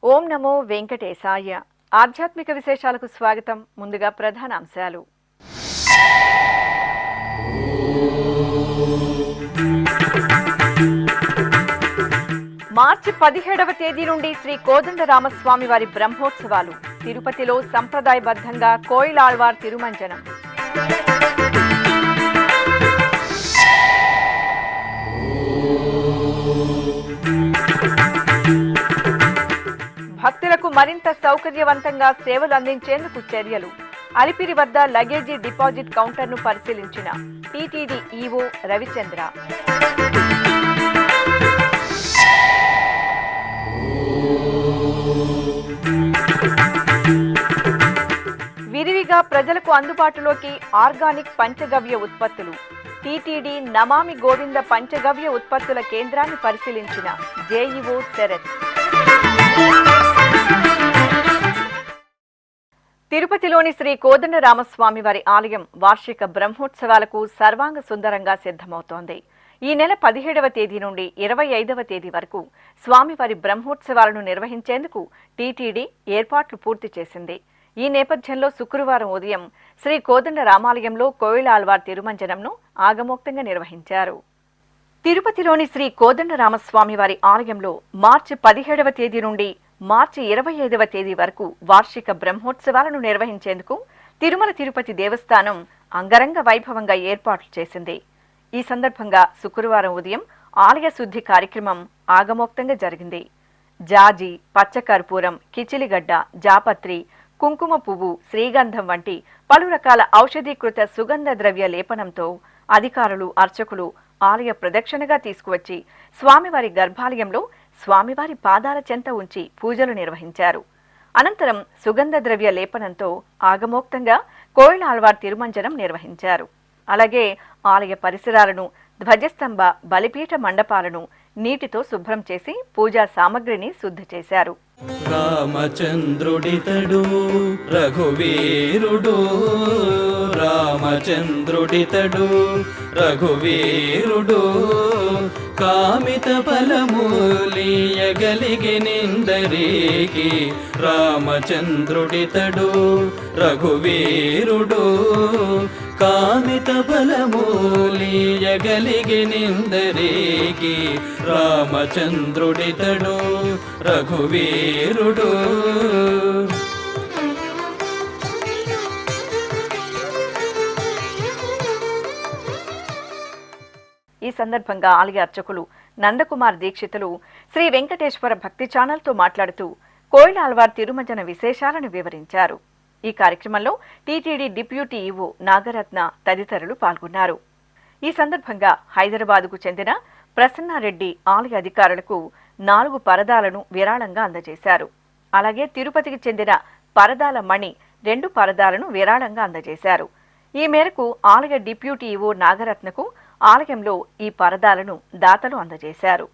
ఓం నమో వెంకటేశాయ. ఆధ్యాత్మిక విశేషాలకు స్వాగతం. ముందుగా ప్రధాన అంశాలు. మార్చి 17వ తేదీ నుండి శ్రీ కోదండరామస్వామి వారి బ్రహ్మోత్సవాలు. తిరుపతిలో సంప్రదాయబద్ధంగా కోయిలాళ్వార్ తిరుమంజనం. భక్తులకు మరింత సౌకర్యవంతంగా సేవలు అందించేందుకు చర్యలు. అలిపిరి వద్ద లగేజీ డిపాజిట్ కౌంటర్ను పరిశీలించిన టీటీడీ ఈవో రవిచంద్ర. విరివిగా ప్రజలకు అందుబాటులోకి ఆర్గానిక్ పంచగవ్య ఉత్పత్తులు. టీటీడీ నమామి గోవింద పంచగవ్య ఉత్పత్తుల కేంద్రాన్ని పరిశీలించిన జేఈఓ శరత్. తిరుపతిలోని శ్రీ కోదండరామస్వామి వారి ఆలయం వార్షిక బ్రహ్మోత్సవాలకు సర్వాంగ సుందరంగా సిద్ధమవుతోంది. ఈ నెల 17వ తేదీ నుండి 25వ తేదీ వరకు స్వామివారి బ్రహ్మోత్సవాలను నిర్వహించేందుకు టీటీడీ ఏర్పాట్లు పూర్తి చేసింది. ఈ నేపథ్యంలో శుక్రవారం ఉదయం శ్రీ కోదండరామాలయంలో కోయిలాళ్వార్ తిరుమంజనంను ఆగమోక్తంగా నిర్వహించారు. తిరుపతిలోని శ్రీ కోదండరామస్వామి వారి ఆలయంలో మార్చి 17వ తేదీ నుండి మార్చి 25వ తేదీ వరకు వార్షిక బ్రహ్మోత్సవాలను నిర్వహించేందుకు తిరుమల తిరుపతి దేవస్థానం అంగరంగ వైభవంగా ఏర్పాట్లు చేసింది. ఈ సందర్భంగా శుక్రవారం ఉదయం ఆలయ శుద్ధి కార్యక్రమం ఆగమోక్తంగా జరిగింది. జాజి, పచ్చకర్పూరం, కిచిలిగడ్డ, జాపత్రి, కుంకుమ పువ్వు, శ్రీగంధం వంటి పలు రకాల ఔషధీకృత సుగంధ ద్రవ్య లేపనంతో అధికారులు, అర్చకులు ఆలయ ప్రదక్షిణగా తీసుకువచ్చి స్వామివారి గర్భాలయంలో స్వామివారి పాదాల చెంత ఉంచి పూజలు నిర్వహించారు. అనంతరం సుగంధ ద్రవ్య లేపనంతో ఆగమోక్తంగా కోయిలాళ్వార్ తిరుమంజనం నిర్వహించారు. అలాగే ఆలయ పరిసరాలను, ధ్వజస్తంభ, బలిపీఠ మండపాలను నీటితో శుభ్రం చేసి పూజా సామగ్రిని శుద్ధి చేశారు. రామచంద్రుడితడు రఘువీరుడు, రామచంద్రుడితడు రఘువీరుడు, కామిత ఫలమూలియగలిగినిందరికి, రామచంద్రుడితడు రఘువీరుడు, కామిత ఫలమూలియగలిగినిందరికి, రామచంద్రుడితడు రఘువీరుడు. ఈ సందర్భంగా ఆలయ అర్చకులు నందకుమార్ దీక్షితులు శ్రీ వెంకటేశ్వర భక్తి ఛానల్తో మాట్లాడుతూ కోయిలాళ్వార్ తిరుమంజన విశేషాలను వివరించారు. ఈ కార్యక్రమంలో టీటీడీ డిప్యూటీ ఈవో నాగరత్న తదితరులు పాల్గొన్నారు. ఈ సందర్భంగా హైదరాబాద్కు చెందిన ప్రసన్నారెడ్డి ఆలయ అధికారులకు 4 పరదాలను విరాళంగా అందజేశారు. అలాగే తిరుపతికి చెందిన పరదాల మణి 2 పరదాలను విరాళంగా అందజేశారు. ఈ మేరకు ఆలయ డిప్యూటీ ఈవో నాగరత్నకు ఆలయంలో ఈ పరదాలను దాతలు అందజేశారు.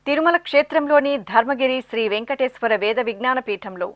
తిరుమల క్షేత్రంలోని ధర్మగిరి శ్రీ వెంకటేశ్వర వేద విజ్ఞాన పీఠంలో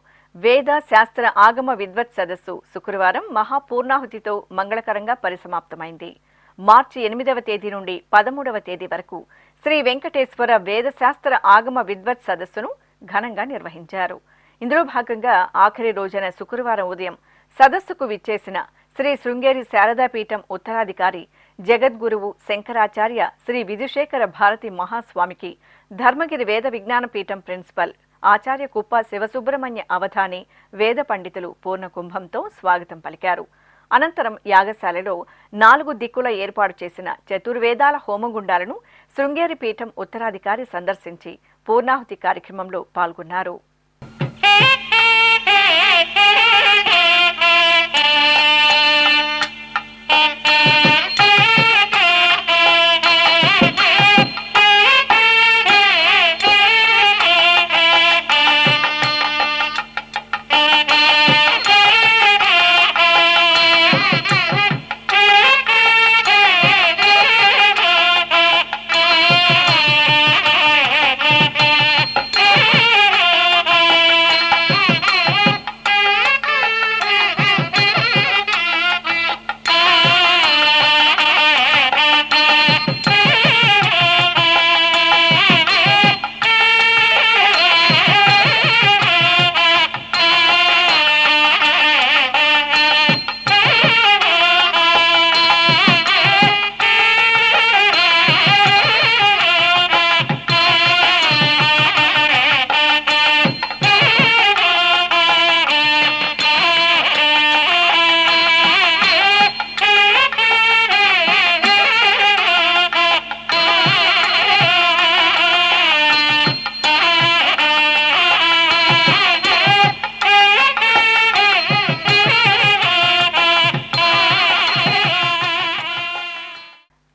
వేద శాస్త్ర ఆగమ విద్వత్ సదస్సు శుక్రవారం మహాపూర్ణాహుతితో మంగళకరంగా పరిసమాప్తమైంది. మార్చి 8వ తేదీ నుండి 13వ తేదీ వరకు శ్రీ వెంకటేశ్వర వేద శాస్త్ర ఆగమ విద్వత్ సదస్సును ఘనంగా నిర్వహించారు. ఇందులో భాగంగా ఆఖరి రోజున శుక్రవారం ఉదయం సదస్సుకు విచ్చేసిన శ్రీ శృంగేరి శారదాపీఠం ఉత్తరాధికారి జగద్గురువు శంకరాచార్య శ్రీ విధుశేఖర భారతి మహాస్వామికి ధర్మగిరి వేద విజ్ఞాన పీఠం ప్రిన్సిపల్ ఆచార్య కుప్ప శివసుబ్రహ్మణ్య అవధాని వేద పండితులు పూర్ణ కుంభంతో స్వాగతం పలికారు. అనంతరం యాగశాలలో 4 దిక్కుల ఏర్పాటు చేసిన చతుర్వేదాల హోమగుండాలను శృంగేరి పీఠం ఉత్తరాధికారి సందర్శించి పూర్ణాహుతి కార్యక్రమంలో పాల్గొన్నారు.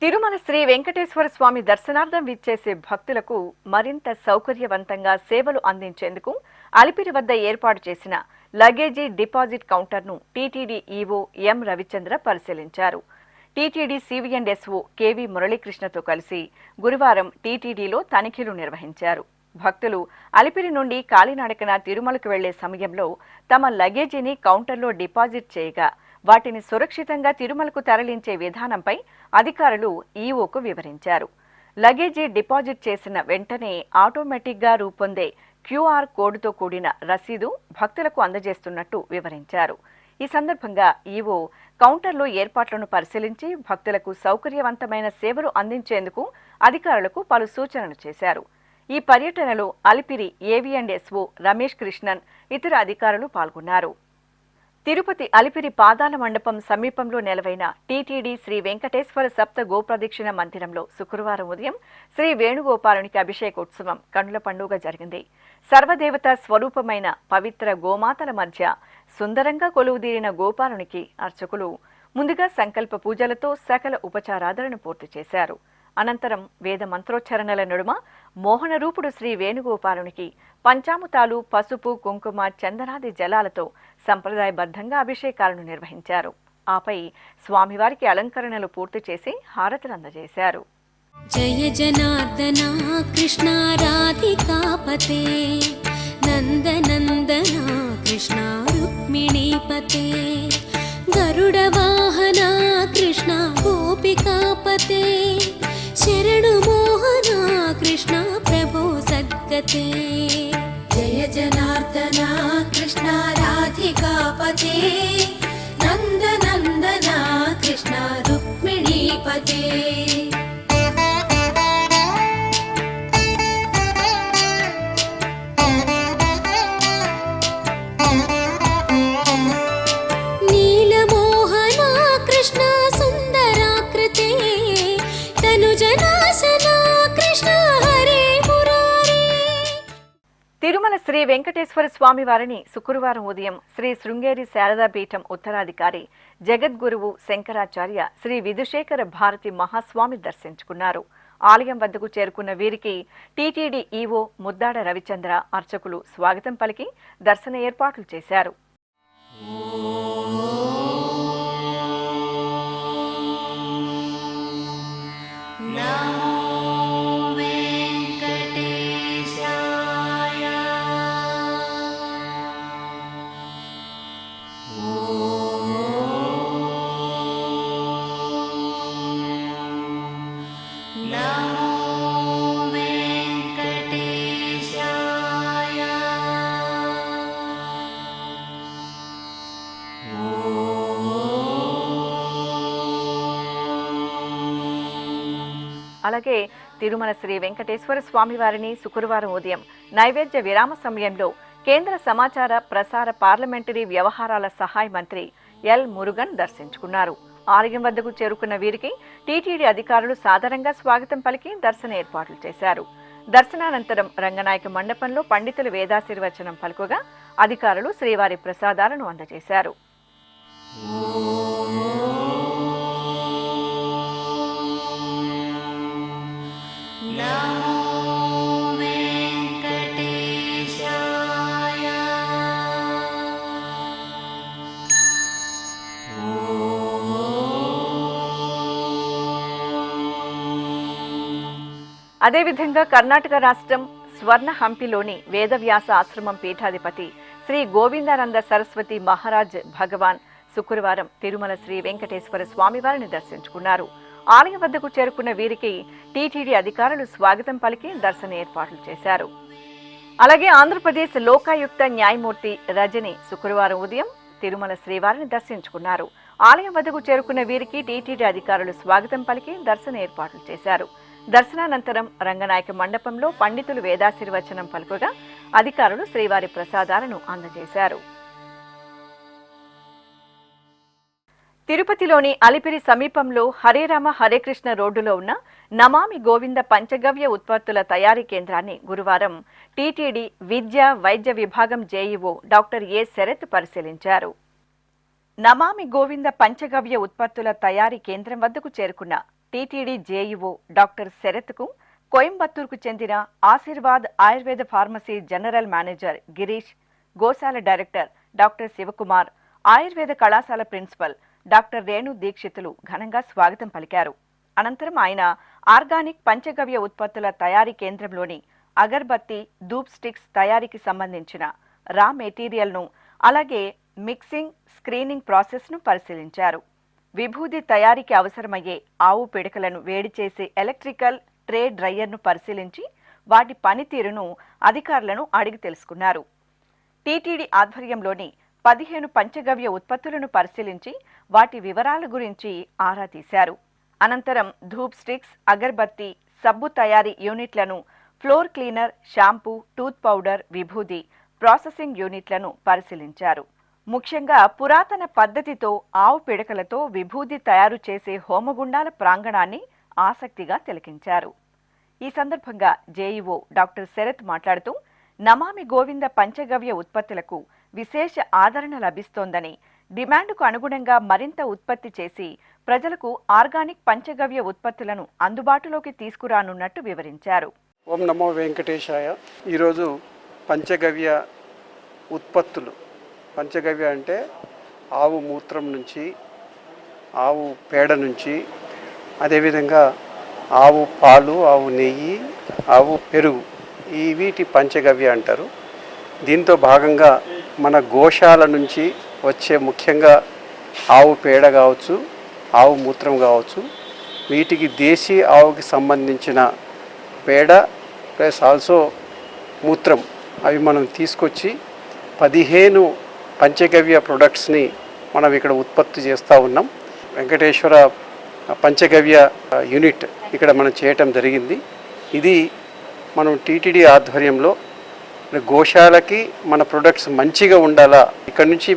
తిరుమల శ్రీ వెంకటేశ్వర స్వామి దర్శనార్థం విచ్చేసే భక్తులకు మరింత సౌకర్యవంతంగా సేవలు అందించేందుకు అలిపిరి వద్ద ఏర్పాటు చేసిన లగేజీ డిపాజిట్ కౌంటర్ను టీటీడీ ఈవో ఎం రవిచంద్ర పరిశీలించారు. టీటీడీ సివిఎండ్ఎస్ఓ కేవీ మురళీకృష్ణతో కలిసి గురువారం టీటీడీలో తనిఖీలు నిర్వహించారు. భక్తులు అలిపిరి నుండి కాలినడకన తిరుమలకు వెళ్లే సమయంలో తమ లగేజీని కౌంటర్లో డిపాజిట్ చేయగా వాటిని సురక్షితంగా తిరుమలకు తరలించే విధానంపై అధికారులు ఈవోకు వివరించారు. లగేజీ డిపాజిట్ చేసిన వెంటనే ఆటోమేటిక్గా రూపొందే క్యూఆర్ కోడ్తో కూడిన రసీదు భక్తులకు అందజేస్తున్నట్టు వివరించారు. ఈ సందర్భంగా ఈవో కౌంటర్లో ఏర్పాట్లను పరిశీలించి భక్తులకు సౌకర్యవంతమైన సేవలు అందించేందుకు అధికారులకు పలు సూచనలు చేశారు. ఈ పర్యటనలో అలిపిరి ఏవీఎండ్ఎస్ఓ రమేష్ కృష్ణన్, ఇతర అధికారులు పాల్గొన్నారు. తిరుపతి అలిపిరి పాదాల మండపం సమీపంలో నెలవైన టీటీడీ శ్రీ వెంకటేశ్వర సప్త గోప్రదక్షిణ మందిరంలో శుక్రవారం ఉదయం శ్రీ వేణుగోపాలునికి అభిషేకోత్సవం కన్నుల పండుగ జరిగింది. సర్వదేవత స్వరూపమైన పవిత్ర గోమాతల మధ్య సుందరంగా కొలువుదీరిన గోపాలునికి అర్చకులు ముందుగా సంకల్ప పూజలతో సకల ఉపచారాధనను పూర్తి చేశారు. అనంతరం వేద మంత్రోచ్చరణల నడుమ మోహనరూపుడు శ్రీ వేణుగోపాలునికి పంచామృతాలు, పసుపు, కుంకుమ, చందనాది జలాలతో సంప్రదాయబద్ధంగా అభిషేకాలను నిర్వహించారు. ఆపై స్వామివారికి అలంకరణలు పూర్తి చేసి హారతులు అందజేశారు. జయ జనార్దన కృష్ణ రాధికాపతే నందనందన కృష్ణ రుక్మిణీపతే గరుడ వాహన కృష్ణ గోపికాపతే శరణు మోహన కృష్ణ ప్రభో సద్గతే జయ జనార్దన కృష్ణ రాధికాపతే నందనందన కృష్ణ రుక్మిణీపతే తిరుమల శ్రీ వెంకటేశ్వర స్వామి వారిని శుక్రవారం ఉదయం శ్రీ శృంగేరి శారదాపీఠం ఉత్తరాధికారి జగద్గురువు శంకరాచార్య శ్రీ విధుశేఖర భారతి మహాస్వామి దర్శించుకున్నారు. ఆలయం వద్దకు చేరుకున్న వీరికి టీటీడీ ఈవో ముద్దాడ రవిచంద్ర అర్చకులు స్వాగతం పలికి దర్శన ఏర్పాట్లు చేశారు. అలాగే తిరుమల శ్రీ వెంకటేశ్వర స్వామి వారిని శుక్రవారం ఉదయం నైవేద్య విరామ సమయంలో కేంద్ర సమాచార ప్రసార పార్లమెంటరీ వ్యవహారాల సహాయ మంత్రి ఎల్ మురుగన్ దర్శించుకున్నారు. ఆలయం వద్దకు చేరుకున్న వీరికి టీటీడీ అధికారులు సాదరంగా స్వాగతం పలికి దర్శన ఏర్పాట్లు చేశారు. దర్శనానంతరం రంగనాయక మండపంలో పండితులు వేదాశీర్వచనం పలుకగా అధికారులు శ్రీవారి ప్రసాదాలను అందజేశారు. అదేవిధంగా కర్ణాటక రాష్ట్రం స్వర్ణ హంపిలోని వేదవ్యాస ఆశ్రమం పీఠాధిపతి శ్రీ గోవిందానంద సరస్వతి మహారాజ్ భగవాన్ శుక్రవారం తిరుమల శ్రీ వెంకటేశ్వర స్వామివారిని దర్శించుకున్నారు. ఆలయం వద్దకు చేరుకున్న వీరికి టీటీడీ అధికారులు స్వాగతం పలికి దర్శన ఏర్పాట్లు చేశారు. అలాగే ఆంధ్రప్రదేశ్ లోకాయుక్త న్యాయమూర్తి రజని శుక్రవారం ఉదయం తిరుమల శ్రీవారిని దర్శించుకున్నారు. ఆలయం వద్దకు చేరుకున్న వీరికి టీటీడీ అధికారులు స్వాగతం పలికి దర్శన ఏర్పాట్లు చేశారు. దర్శనానంతరం రంగనాయక మండపంలో పండితులు వేదాశీర్వచనం పలుకగా అధికారులు శ్రీవారి ప్రసాదాలను అందజేశారు. తిరుపతిలోని అలిపిరి సమీపంలో హరేరామ హరేకృష్ణ రోడ్డులో ఉన్న నమామి గోవింద పంచగవ్య ఉత్పత్తుల తయారీ కేంద్రాన్ని గురువారం టీటీడీ విద్యా వైద్య విభాగం జేఈఓ డాక్టర్ ఏ శరత్ పరిశీలించారు. నమామి గోవింద పంచగవ్య ఉత్పత్తుల తయారీ కేంద్రం వద్దకు చేరుకున్న టీటీడీ జేఈఓ డాక్టర్ శరత్కు కోయంబత్తూరుకు చెందిన Ashirvad Ayurveda pharmacy general manager Girish, గోశాల డైరెక్టర్ డాక్టర్ శివకుమార్, ఆయుర్వేద కళాశాల ప్రిన్సిపల్ డాక్టర్ రేణు దీక్షితులు ఘనంగా స్వాగతం పలికారు. అనంతరం ఆయన ఆర్గానిక్ పంచగవ్య ఉత్పత్తుల తయారీ కేంద్రంలోని అగర్బత్తి, ధూప్ స్టిక్స్ తయారీకి సంబంధించిన రా మెటీరియల్ను, అలాగే మిక్సింగ్, స్క్రీనింగ్ ప్రాసెస్ను పరిశీలించారు. విభూది తయారీకి అవసరమయ్యే ఆవు పిడకలను వేడి చేసే ఎలక్ట్రికల్ ట్రే డ్రైయర్ను పరిశీలించి వాటి పనితీరును అధికారులను అడిగి తెలుసుకున్నారు. టీటీడీ ఆధ్వర్యంలోని 15 పంచగవ్య ఉత్పత్తులను పరిశీలించి వాటి వివరాల గురించి ఆరా తీశారు. అనంతరం ధూప్ స్టిక్స్, అగర్బత్తి, సబ్బు తయారీ యూనిట్లను, floor cleaner, shampoo, tooth powder, విభూది ప్రాసెసింగ్ యూనిట్లను పరిశీలించారు. ముఖ్యంగా పురాతన పద్ధతితో ఆవు పిడకలతో విభూది తయారు చేసే హోమగుండాల ప్రాంగణాన్ని ఆసక్తిగా తిలకించారు. ఈ సందర్భంగా జేఈఓ డాక్టర్ శరత్ మాట్లాడుతూ నమామి గోవింద పంచగవ్య ఉత్పత్తులకు విశేష ఆదరణ లభిస్తోందని, డిమాండ్కు అనుగుణంగా మరింత ఉత్పత్తి చేసి ప్రజలకు ఆర్గానిక్ పంచగవ్య ఉత్పత్తులను అందుబాటులోకి తీసుకురానున్నట్టు వివరించారు. ఓం నమో వెంకటేశాయ. ఈరోజు పంచగవ్య ఉత్పత్తులు, పంచగవ్య అంటే ఆవు మూత్రం నుంచి, ఆవు పేడ నుంచి, అదేవిధంగా ఆవు పాలు, ఆవు నెయ్యి, ఆవు పెరుగు, ఈ వీటి పంచగవ్య అంటారు. దీంతో భాగంగా మన గోశాల నుంచి వచ్చే ముఖ్యంగా ఆవు పేడ కావచ్చు, ఆవు మూత్రం కావచ్చు, వీటికి దేశీ ఆవుకి సంబంధించిన పేడ ప్లస్ ఆల్సో మూత్రం అవి మనం తీసుకొచ్చి 15 పంచగవ్య ప్రొడక్ట్స్ని మనం ఇక్కడ ఉత్పత్తి చేస్తూ ఉన్నాం. వెంకటేశ్వర పంచగవ్య యూనిట్ ఇక్కడ మనం చేయటం జరిగింది. ఇది మనం టీటీడీ ఆధ్వర్యంలో గోశాలకి మన ప్రొడక్ట్స్ మంచిగా ఉండాలా, ఇక్కడ నుంచి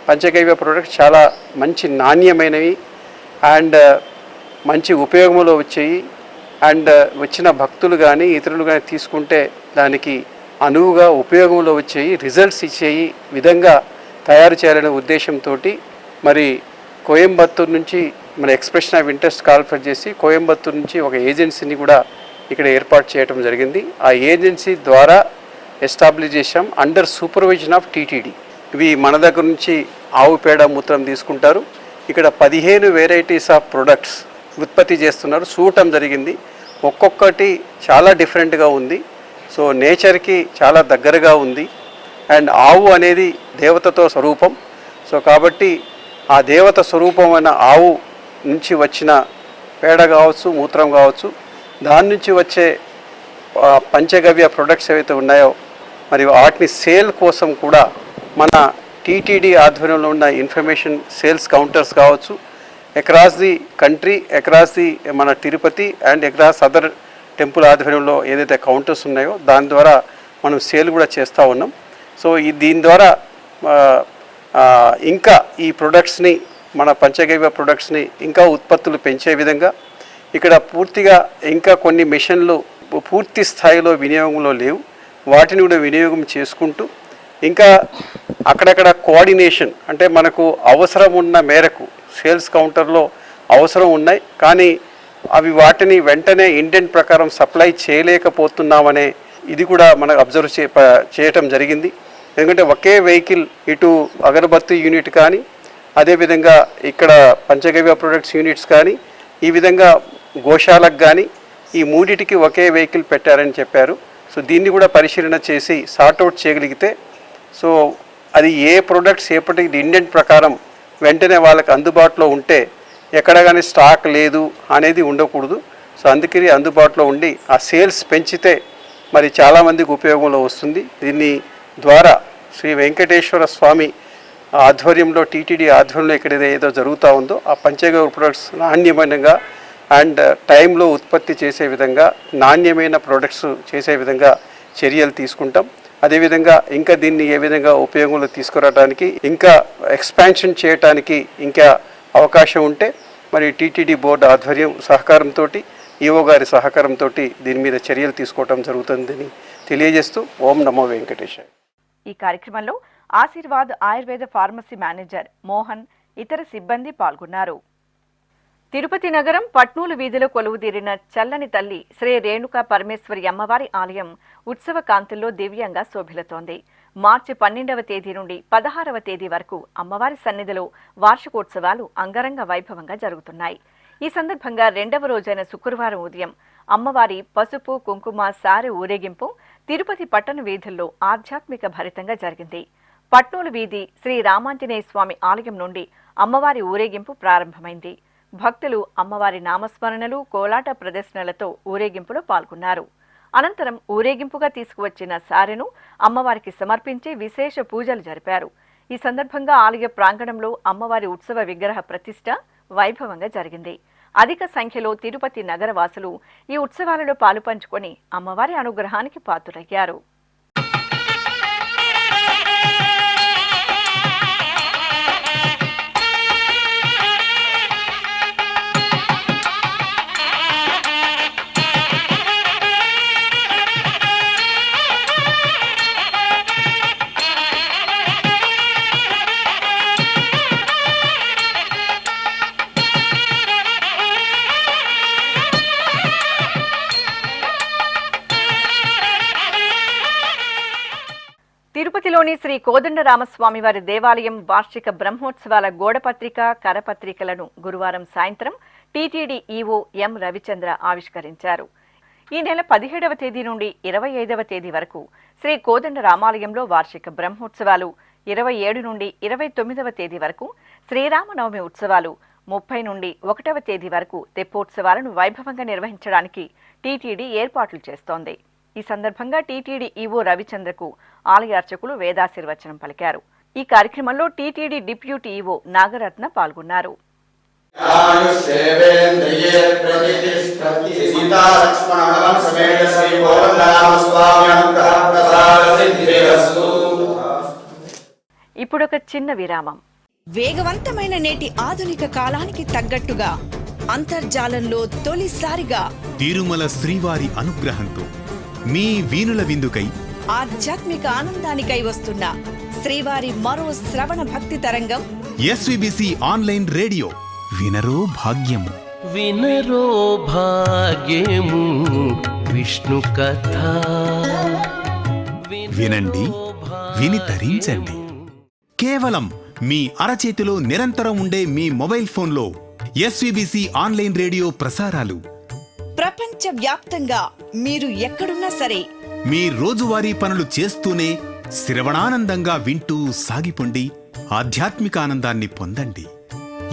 పంచగవ్య ప్రొడక్ట్స్ చాలా మంచి నాణ్యమైనవి అండ్ మంచి ఉపయోగంలో వచ్చేవి అండ్ వచ్చిన భక్తులు కానీ ఇతరులు కానీ తీసుకుంటే దానికి అనువుగా ఉపయోగంలో వచ్చేవి, రిజల్ట్స్ ఇచ్చేవి విధంగా తయారు చేయాలనే ఉద్దేశంతో మరి కోయంబత్తూరు నుంచి మన ఎక్స్ప్రెషన్ ఆఫ్ ఇంట్రెస్ట్ కాల్ఫర్ చేసి కోయంబత్తూరు నుంచి ఒక ఏజెన్సీని కూడా ఇక్కడ ఏర్పాటు చేయడం జరిగింది. ఆ ఏజెన్సీ ద్వారా ఎస్టాబ్లిష్ చేసాం అండర్ సూపర్విజన్ ఆఫ్ టీటీడీ. ఇవి మన దగ్గర నుంచి ఆవు పేడ మూత్రం తీసుకుంటారు. ఇక్కడ 15 వెరైటీస్ ఆఫ్ ప్రొడక్ట్స్ ఉత్పత్తి చేస్తున్నారు, చూడటం జరిగింది. ఒక్కొక్కటి చాలా డిఫరెంట్గా ఉంది. సో నేచర్కి చాలా దగ్గరగా ఉంది అండ్ ఆవు అనేది దేవతతో స్వరూపం. సో కాబట్టి ఆ దేవత స్వరూపమైన ఆవు నుంచి వచ్చిన పేడ కావచ్చు, మూత్రం కావచ్చు, దాని నుంచి వచ్చే పంచగవ్య ప్రొడక్ట్స్ ఏవైతే ఉన్నాయో మరి వాటిని సేల్ కోసం కూడా మన టీటీడీ ఆధ్వర్యంలో ఉన్న ఇన్ఫర్మేషన్ సేల్స్ కౌంటర్స్ కావచ్చు, across the country, across the మన Tirupati and across other temple ఆధ్వర్యంలో ఏదైతే కౌంటర్స్ ఉన్నాయో దాని ద్వారా మనం సేల్ కూడా చేస్తూ ఉన్నాం. సో దీని ద్వారా ఇంకా ఈ ప్రొడక్ట్స్ని, మన పంచగవ్య ప్రొడక్ట్స్ని ఇంకా ఉత్పత్తులు పెంచే విధంగా, ఇక్కడ పూర్తిగా ఇంకా కొన్ని మిషన్లు పూర్తి స్థాయిలో వినియోగంలో లేవు, వాటిని కూడా వినియోగం చేసుకుంటూ ఇంకా అక్కడక్కడ కోఆర్డినేషన్, అంటే మనకు అవసరం ఉన్న మేరకు సేల్స్ కౌంటర్లో అవసరం ఉన్నాయి కానీ అవి వాటిని వెంటనే ఇండెంట్ ప్రకారం సప్లై చేయలేకపోతున్నామనే ఇది కూడా మనకు అబ్జర్వ్ చేయటం జరిగింది. ఎందుకంటే ఒకే వెహికల్ ఇటు అగరబత్తి యూనిట్ కానీ, అదేవిధంగా ఇక్కడ పంచగవ్య ప్రొడక్ట్స్ యూనిట్స్ కానీ, ఈ విధంగా గోశాలకు కానీ ఈ మూడిటికి ఒకే వెహికల్ పెట్టారని చెప్పారు. సో దీన్ని కూడా పరిశీలన చేసి సార్ట్అవుట్ చేయగలిగితే, సో అది ఏ ప్రొడక్ట్స్ ఎప్పటికి ఇండెంట్ ప్రకారం వెంటనే వాళ్ళకి అందుబాటులో ఉంటే ఎక్కడ కానీ స్టాక్ లేదు అనేది ఉండకూడదు. సో అందుకని అందుబాటులో ఉండి ఆ సేల్స్ పెంచితే మరి చాలామందికి ఉపయోగంలో వస్తుంది. దీన్ని ద్వారా శ్రీ వెంకటేశ్వర స్వామి ఆధ్వర్యంలో, టీటీడీ ఆధ్వర్యంలో ఇక్కడ ఏదో జరుగుతూ ఉందో ఆ పంచగవ్య ప్రొడక్ట్స్ నాణ్యమైనగా అండ్ టైంలో ఉత్పత్తి చేసే విధంగా, నాణ్యమైన ప్రొడక్ట్స్ చేసే విధంగా చర్యలు తీసుకుంటాం. అదేవిధంగా ఇంకా దీన్ని ఏ విధంగా ఉపయోగంలో తీసుకురావడానికి, ఇంకా ఎక్స్పాన్షన్ చేయడానికి ఇంకా అవకాశం ఉంటే మరి టీటీడీ బోర్డు ఆధ్వర్యం సహకారంతో, ఈఓ గారి సహకారంతో దీని మీద చర్యలు తీసుకోవడం జరుగుతుందని తెలియజేస్తూ ఓం నమో వెంకటేశాయ. ఈ కార్యక్రమంలో ఆశీర్వాద్ ఆయుర్వేద ఫార్మసీ మేనేజర్ మోహన్, ఇతర సిబ్బంది పాల్గొన్నారు. తిరుపతి నగరం పట్నూలు వీధిలో కొలువుదీరిన చల్లని తల్లి శ్రీ రేణుకా పరమేశ్వరి అమ్మవారి ఆలయం ఉత్సవ కాంతుల్లో దివ్యంగా శోభిల్లుతోంది. మార్చి 12వ తేదీ నుండి 16వ తేదీ వరకు అమ్మవారి సన్నిధిలో వార్షికోత్సవాలు అంగరంగ వైభవంగా జరుగుతున్నాయి. ఈ సందర్భంగా 2వ రోజైన శుక్రవారం ఉదయం అమ్మవారి పసుపు కుంకుమ సారె ఊరేగింపు తిరుపతి పట్టణ వీధుల్లో ఆధ్యాత్మిక భరితంగా జరిగింది. పట్నూలు వీధి శ్రీ రామాంజనేయ స్వామి ఆలయం నుండి అమ్మవారి ఊరేగింపు ప్రారంభమైంది. భక్తులు అమ్మవారి నామస్మరణలు, కోలాట ప్రదర్శనలతో ఊరేగింపులో పాల్గొన్నారు. అనంతరం ఊరేగింపుగా తీసుకువచ్చిన సారెను అమ్మవారికి సమర్పించి విశేష పూజలు జరిపారు. ఈ సందర్భంగా ఆలయ ప్రాంగణంలో అమ్మవారి ఉత్సవ విగ్రహ ప్రతిష్ఠ వైభవంగా జరిగింది. అధిక సంఖ్యలో తిరుపతి నగరవాసులు ఈ ఉత్సవాలలో పాలుపంచుకొని అమ్మవారి అనుగ్రహానికి పాత్రులయ్యారు. తిరుపతిలోని శ్రీ కోదండరామస్వామి వారి దేవాలయం వార్షిక బ్రహ్మోత్సవాల గోడపత్రిక, కరపత్రికలను గురువారం సాయంత్రం టీటీడీ ఈవో ఎం రవిచంద్ర ఆవిష్కరించారు. ఈ నెల 17వ తేదీ నుండి 25వ తేదీ వరకు శ్రీ కోదండరామాలయంలో వార్షిక బ్రహ్మోత్సవాలు, 27 నుండి 29వ తేదీ వరకు శ్రీరామనవమి ఉత్సవాలు, 30 నుండి 1వ తేదీ వరకు తెప్పోత్సవాలను వైభవంగా నిర్వహించడానికి టీటీడీ ఏర్పాట్లు చేస్తోంది. ఈ సందర్భంగా టీటీడీ ఈవో రవిచంద్రకు ఆలయ అర్చకులు వేదాశీర్వచనం పలికారు. ఈ కార్యక్రమంలో టీటీడీ డిప్యూటీ ఈవో నాగరత్న పాల్గొన్నారు. ఇప్పుడొక చిన్న విరామం. వేగవంతమైన నేటి ఆధునిక కాలానికి తగ్గట్టుగా అంతర్జాలంలో తొలిసారిగా తిరుమల శ్రీవారి అనుగ్రహంతో మీ వీణుల విందుకై, ఆధ్యాత్మిక ఆనందానికై వస్తున్న శ్రీవారి మరో శ్రవణ భక్తి తరంగం ఎస్వీబీసీ ఆన్లైన్ రేడియో. వినరో భాగ్యము, వినరో భాగ్యము విష్ణు కథ. వినండి, విని తరించండి. కేవలం మీ అరచేతిలో నిరంతరం ఉండే మీ మొబైల్ ఫోన్లో ఎస్వీబీసీ ఆన్లైన్ రేడియో ప్రసారాలు ప్రపంచ వ్యాప్తంగా మీరు ఎక్కడున్నా సరే మీ రోజువారీ పనులు చేస్తూనే శ్రవణానందంగా వింటూ సాగిపోండి. ఆధ్యాత్మిక ఆనందాన్ని పొందండి.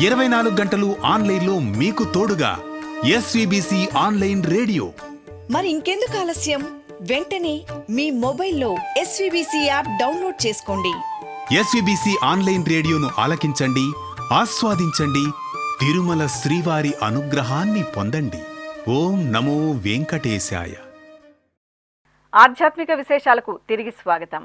24 గంటలు ఆన్లైన్లో మీకు తోడుగా ఎస్వీబీసీ ఆన్లైన్ రేడియో. మరి ఇంకెందుకు ఆలస్యం? వెంటనే మీ మొబైల్లో ఎస్వీబీసీ యాప్ డౌన్లోడ్ చేసుకోండి. ఎస్వీబీసీ ఆన్లైన్ రేడియోను ఆలకించండి, ఆస్వాదించండి. తిరుమల శ్రీవారి అనుగ్రహాన్ని పొందండి. ఓం నమో వెంకటేశాయ. ఆధ్యాత్మిక విశేషాలకు తిరిగి స్వాగతం.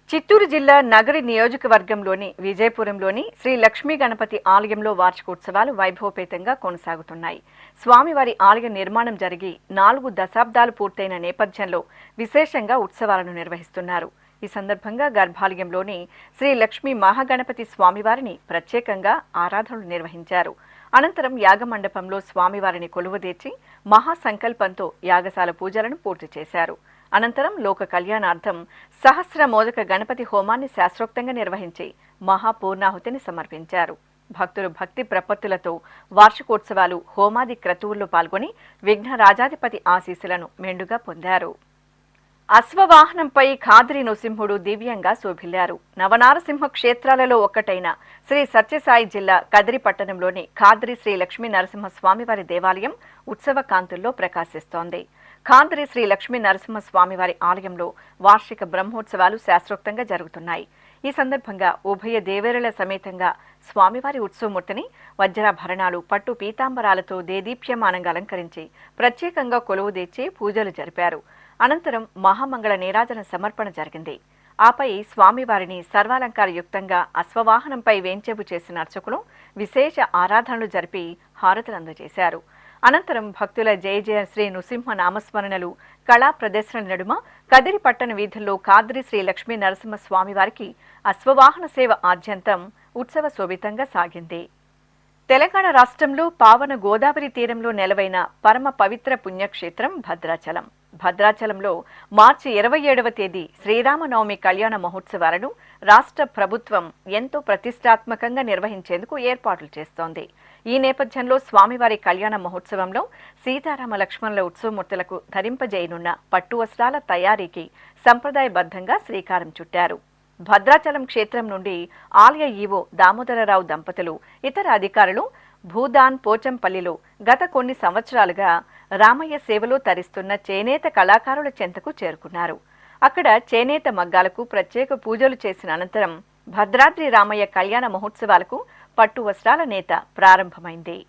చిత్తూరు జిల్లా నగరి నియోజకవర్గంలోని విజయపురంలోని శ్రీ లక్ష్మీ గణపతి ఆలయంలో వార్షికోత్సవాలు వైభవపేతంగా కొనసాగుతున్నాయి. స్వామివారి ఆలయ నిర్మాణం జరిగి 4 దశాబ్దాలు పూర్తయిన నేపథ్యంలో విశేషంగా ఉత్సవాలను నిర్వహిస్తున్నారు. ఈ సందర్భంగా గర్భాలయంలోని శ్రీ లక్ష్మీ మహాగణపతి స్వామివారిని ప్రత్యేకంగా ఆరాధనలు నిర్వహించారు. అనంతరం యాగమండపంలో స్వామివారిని కొలువుదీర్చి మహాసంకల్పంతో యాగశాల పూజలను పూర్తి చేశారు. అనంతరం లోక కళ్యాణార్థం సహస్ర మోదక గణపతి హోమాన్ని శాస్త్రోక్తంగా నిర్వహించి మహాపూర్ణాహుతిని సమర్పించారు. భక్తులు భక్తి ప్రపత్తులతో వార్షికోత్సవాలు హోమాది క్రతువుల్లో పాల్గొని విఘ్నరాజాధిపతి ఆశీస్సులను మెండుగా పొందారు. అశ్వవాహనంపై ఖాద్రి నృసింహుడు దివ్యంగా శోభిల్లారు. నవనారసింహ క్షేత్రాలలో ఒక్కటైన శ్రీ సత్యసాయి జిల్లా కదిరి పట్టణంలోని ఖాద్రి శ్రీ లక్ష్మీ నరసింహస్వామివారి దేవాలయం ఉత్సవ కాంతుల్లో ప్రకాశిస్తోంది. ఖాద్రి శ్రీ లక్ష్మీ నరసింహస్వామివారి ఆలయంలో వార్షిక బ్రహ్మోత్సవాలు శాస్త్రోక్తంగా జరుగుతున్నాయి. ఈ సందర్భంగా ఉభయ దేవేరుల సమేతంగా స్వామివారి ఉత్సవమూర్తిని వజ్రాభరణాలు పట్టు పీతాంబరాలతో దేదీప్యమానంగా అలంకరించి ప్రత్యేకంగా కొలువుదీర్చి పూజలు జరిపారు. అనంతరం మహామంగళ నీరాజన సమర్పణ జరిగింది. ఆపై స్వామివారిని సర్వాలంకార యుక్తంగా అశ్వవాహనంపై వేంచేపు చేసిన అర్చకులు విశేష ఆరాధనలు జరిపి హారతులు అందజేశారు. అనంతరం భక్తుల జయ జయ శ్రీ నృసింహ నామస్మరణలు కళా ప్రదర్శనల నడుమ కదిరి పట్టణ వీధుల్లో ఖాద్రి శ్రీ లక్ష్మీ నరసింహ స్వామివారికి అశ్వవాహన సేవ ఆద్యంతం ఉత్సవ శోభితంగా సాగింది. తెలంగాణ రాష్ట్రంలో పావన గోదావరి తీరంలో నెలవైన పరమ పవిత్ర పుణ్యక్షేత్రం భద్రాచలం. భద్రాచలంలో మార్చి 27వ తేదీ శ్రీరామనవమి కళ్యాణ మహోత్సవాలను రాష్ట్ర ప్రభుత్వం ఎంతో ప్రతిష్టాత్మకంగా నిర్వహించేందుకు ఏర్పాట్లు చేస్తోంది. ఈ నేపథ్యంలో స్వామివారి కళ్యాణ మహోత్సవంలో సీతారామ లక్ష్మణుల ఉత్సవమూర్తులకు ధరింపజేయనున్న పట్టు వస్త్రాల తయారీకి సంప్రదాయబద్ధంగా శ్రీకారం చుట్టారు. భద్రాచలం క్షేత్రం నుండి ఆలయ ఈవో దామోదరరావు దంపతులు ఇతర అధికారులు భూదాన్ పోచంపల్లిలో గత కొన్ని సంవత్సరాలుగా రామయ్య సేవలో తరిస్తున్న చేనేత కళాకారుల చెంతకు చేరుకున్నారు. అక్కడ చేనేత మగ్గాలకు ప్రత్యేక పూజలు చేసిన అనంతరం భద్రాద్రి రామయ్య కళ్యాణ మహోత్సవాలకు పట్టు వస్త్రాల నేత ప్రారంభమైంది.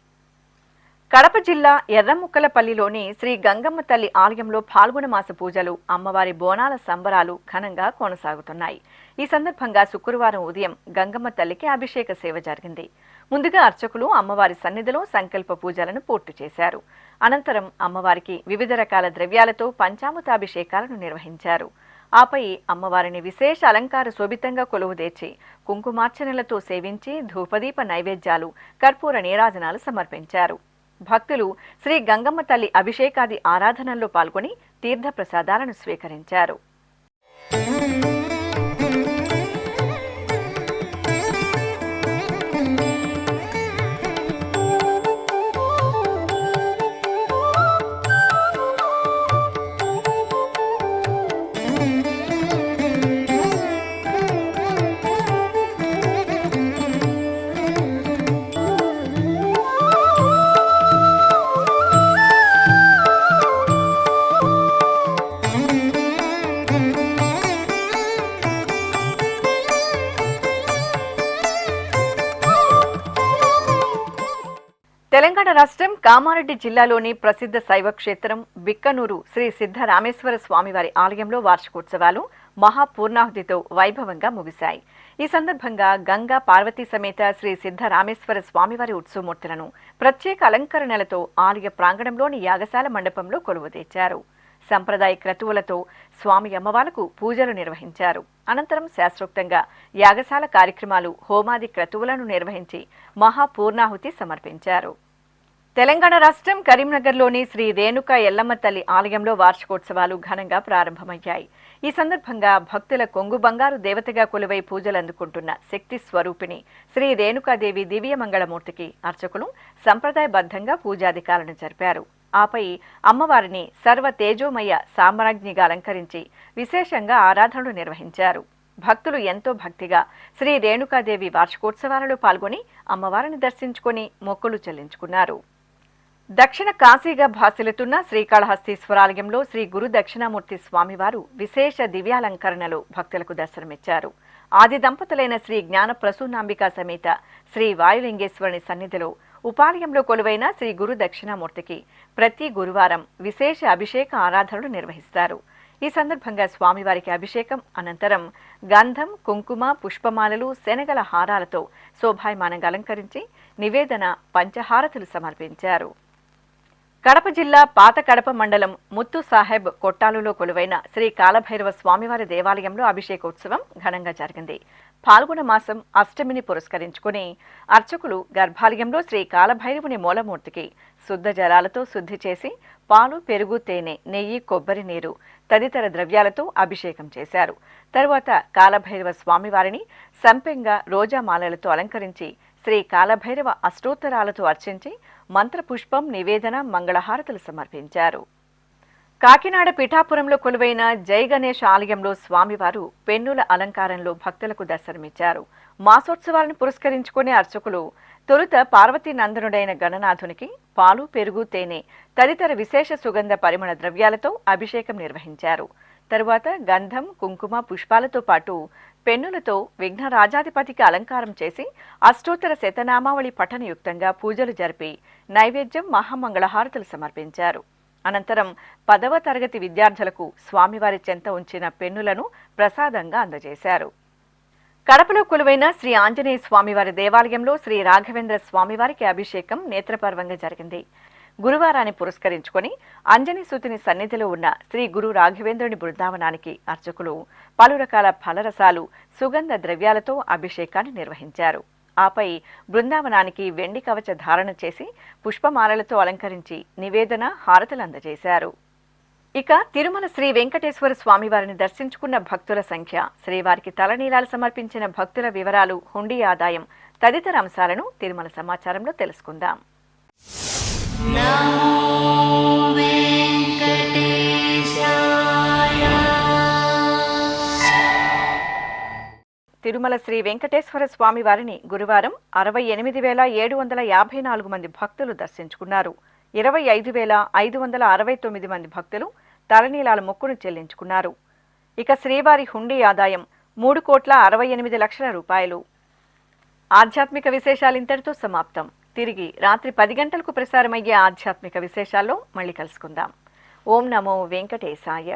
కడప జిల్లా ఎర్రముక్కలపల్లిలోని శ్రీ గంగమ్మ తల్లి ఆలయంలో ఫాల్గుణ మాస పూజలు, అమ్మవారి బోనాల సంబరాలు ఘనంగా కొనసాగుతున్నాయి. ఈ సందర్భంగా శుక్రవారం ఉదయం గంగమ్మ తల్లికి అభిషేక సేవ జరిగింది. ముందుగా అర్చకులు అమ్మవారి సన్నిధిలో సంకల్ప పూజలను పూర్తి చేశారు. అనంతరం అమ్మవారికి వివిధ రకాల ద్రవ్యాలతో పంచామృతాభిషేకాలను నిర్వహించారు. ఆపై అమ్మవారిని విశేష అలంకార శోభితంగా కొలువుదీర్చి కుంకుమార్చనలతో సేవించి ధూపదీప నైవేద్యాలు, కర్పూర నీరాజనాలు సమర్పించారు. భక్తులు శ్రీ గంగమ్మ తల్లి అభిషేకాది ఆరాధనల్లో పాల్గొని తీర్థప్రసాదాలను స్వీకరించారు. తెలంగాణ రాష్ట్రం కామారెడ్డి జిల్లాలోని ప్రసిద్ధ శైవ క్షేత్రం బిక్కనూరు శ్రీ సిద్ధరామేశ్వర స్వామివారి ఆలయంలో వార్షికోత్సవాలు మహాపూర్ణాహుతితో వైభవంగా ముగిశాయి. ఈ సందర్భంగా గంగా పార్వతీ సమేత శ్రీ సిద్ధరామేశ్వర స్వామివారి ఉత్సవమూర్తులను ప్రత్యేక అలంకరణలతో ఆలయ ప్రాంగణంలోని యాగశాల మండపంలో కొలువుదీర్చారు. సంప్రదాయ క్రతువులతో స్వామి అమ్మవార్లకు పూజలు నిర్వహించారు. అనంతరం శాస్త్రోక్తంగా యాగశాల కార్యక్రమాలు, హోమాది క్రతువులను నిర్వహించి మహాపూర్ణాహుతి సమర్పించారు. తెలంగాణ రాష్ట్రం కరీంనగర్లోని శ్రీ రేణుకా ఎల్లమ్మ తల్లి ఆలయంలో వార్షికోత్సవాలు ఘనంగా ప్రారంభమయ్యాయి. ఈ సందర్భంగా భక్తుల కొంగు బంగారు దేవతగా కొలువై పూజలు అందుకుంటున్న శక్తి స్వరూపిణి శ్రీ రేణుకాదేవి దివ్యమంగళమూర్తికి అర్చకులు సంప్రదాయబద్ధంగా పూజాధికారులను జరిపారు. ఆపై అమ్మవారిని సర్వ తేజోమయ సామ్రాజ్ఞిగా అలంకరించి విశేషంగా ఆరాధనలు నిర్వహించారు. భక్తులు ఎంతో భక్తిగా శ్రీ రేణుకాదేవి వార్షికోత్సవాలలో పాల్గొని అమ్మవారిని దర్శించుకుని మొక్కులు చెల్లించుకున్నారు. దక్షిణ కాశీగా భాసిల్లుతున్న శ్రీకాళహస్తీశ్వరాలయంలో శ్రీ గురు దక్షిణామూర్తి స్వామివారు విశేష దివ్యాలంకరణలో భక్తులకు దర్శనమిచ్చారు. ఆది దంపతులైన శ్రీ జ్ఞాన ప్రసూనాంబికా సమేత శ్రీ వాయులింగేశ్వరుని సన్నిధిలో ఉపాలయంలో కొలువైన శ్రీ గురు దక్షిణామూర్తికి ప్రతి గురువారం విశేష అభిషేక ఆరాధనలు నిర్వహిస్తారు. ఈ సందర్భంగా స్వామివారికి అభిషేకం అనంతరం గంధం, కుంకుమ, పుష్పమాలలు, శనగల హారాలతో శోభాయమానంగా అలంకరించి నివేదన, పంచహారతులు సమర్పించారు. కడప జిల్లా పాత కడప మండలం ముత్తు సాహెబ్ కొట్టాలులో కొలువైన శ్రీ కాలభైరవ స్వామివారి దేవాలయంలో అభిషేకోత్సవం ఘనంగా జరిగింది. పాల్గొన మాసం అష్టమిని పురస్కరించుకుని అర్చకులు గర్భాలయంలో శ్రీ కాలభైరవుని మూలమూర్తికి శుద్ధ జలాలతో శుద్ధి చేసి పాలు, పెరుగు, తేనె, నెయ్యి, కొబ్బరి నీరు తదితర ద్రవ్యాలతో అభిషేకం చేశారు. తరువాత కాలభైరవ స్వామివారిని సంపెంగ, రోజామాలలతో అలంకరించి శ్రీ కాలభైరవ అష్టోత్తరాలతో అర్చించి మంత్రపుష్పం, నివేదన, మంగళహారతులు సమర్పించారు. కాకినాడ పిఠాపురంలో కొలువైన జై గణేష్ ఆలయంలో స్వామివారు పెన్నుల అలంకారంలో భక్తులకు దర్శనమిచ్చారు. మాసోత్సవాలను పురస్కరించుకునే అర్చకులు తొలుత పార్వతీ నందనుడైన గణనాథునికి పాలు, పెరుగు, తేనె తదితర విశేష సుగంధ పరిమళ ద్రవ్యాలతో అభిషేకం నిర్వహించారు. తరువాత గంధం, కుంకుమ, పుష్పాలతో పాటు పెన్నులతో విఘ్నరాజాధిపతికి అలంకారం చేసి అష్టోత్తర శతనామావళి పఠనయుక్తంగా పూజలు జరిపి నైవేద్యం, మహామంగళహారతులు సమర్పించారు. అనంతరం 10వ తరగతి విద్యార్థులకు స్వామివారి చెంత ఉంచిన పెన్నులను ప్రసాదంగా అందజేశారు. కడపలో కొలువైన శ్రీ ఆంజనేయ స్వామివారి దేవాలయంలో శ్రీ రాఘవేంద్ర స్వామివారికి అభిషేకం నేత్రపర్వంగా జరిగింది. గురువారాన్ని పురస్కరించుకొని అంజనీసుతుని సన్నిధిలో ఉన్న శ్రీ గురు రాఘవేంద్రుని బృందావనానికి అర్చకులు పలు రకాల ఫలరసాలు, సుగంధ ద్రవ్యాలతో అభిషేకాన్ని నిర్వహించారు. ఆపై బృందావనానికి వెండి కవచ ధారణ చేసి పుష్పమాలలతో అలంకరించి నివేదన, హారతులు అందజేశారు. ఇక తిరుమల శ్రీ వెంకటేశ్వర స్వామివారిని దర్శించుకున్న భక్తుల సంఖ్య, శ్రీవారికి తలనీలాలు సమర్పించిన భక్తుల వివరాలు, హుండీ ఆదాయం తదితర అంశాలను తిరుమల సమాచారంలో తెలుసుకుందాం. తిరుమల శ్రీ వెంకటేశ్వర స్వామి వారిని గురువారం 68,754 మంది భక్తులు దర్శించుకున్నారు. 25,569 మంది భక్తులు తలనీలాల మొక్కును చెల్లించుకున్నారు. ఇక శ్రీవారి హుండీ ఆదాయం 3,68,00,000 రూపాయలు. ఆధ్యాత్మిక విశేషాలు ఇంతటితో సమాప్తం. తిరిగి రాత్రి 10 గంటలకు ప్రసారమయ్యే ఆధ్యాత్మిక విశేషాల్లో మళ్ళీ కలుసుకుందాం. ఓం నమో వెంకటేశాయ.